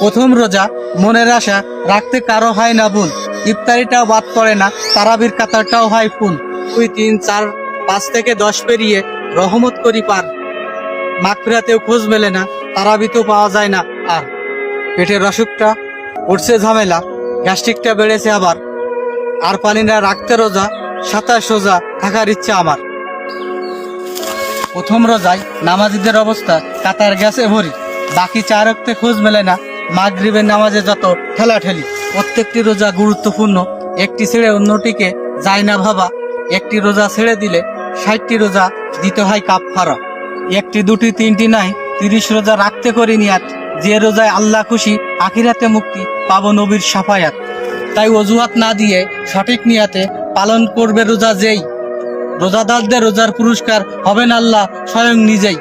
প্রথম রোজা মনের আশা রাখতে কারো হয় না ভুল, ইফতারিটাও বাদ পড়ে না, তারাবির কাতারটাও হয় ফুল। 2, 3, 4, 5 থেকে 10 পেরিয়ে রহমত করি পার, মাগফিরাতেও খোঁজ মেলে না, তারাবিতেও পাওয়া যায় না আর। পেটের অসুখটা উঠছে ঝামেলা, গ্যাস্ট্রিকটা বেড়েছে আবার, আর পানি না রাখতে রোজা, 27 রোজা থাকার ইচ্ছা আমার। প্রথম রোজায় নামাজিদের অবস্থা কাতার গেছে ভরি, বাকি 4 ওয়াক্তে খোঁজ মেলে না, মাগরিবের নামাজে যত ঠেলাঠেলি। প্রত্যেকটি রোজা গুরুত্বপূর্ণ, একটি ছেড়ে অন্যটিকে যায় না ভাবা, একটি রোজা ছেড়ে দিলে 60টি রোজা দিতে হয় কাফারা। 1, 2, 3 নাই, 30 রোজা রাখতে করি নিয়াত, যে রোজায় আল্লাহ খুশি, আখিরাতে মুক্তি পাবো নবীর সাফায়াত। তাই অজুহাত না দিয়ে সঠিক নিয়াতে পালন করবে রোজা যেই, রোজাদারদের রোজার পুরস্কার হবেন আল্লাহ স্বয়ং নিজেই।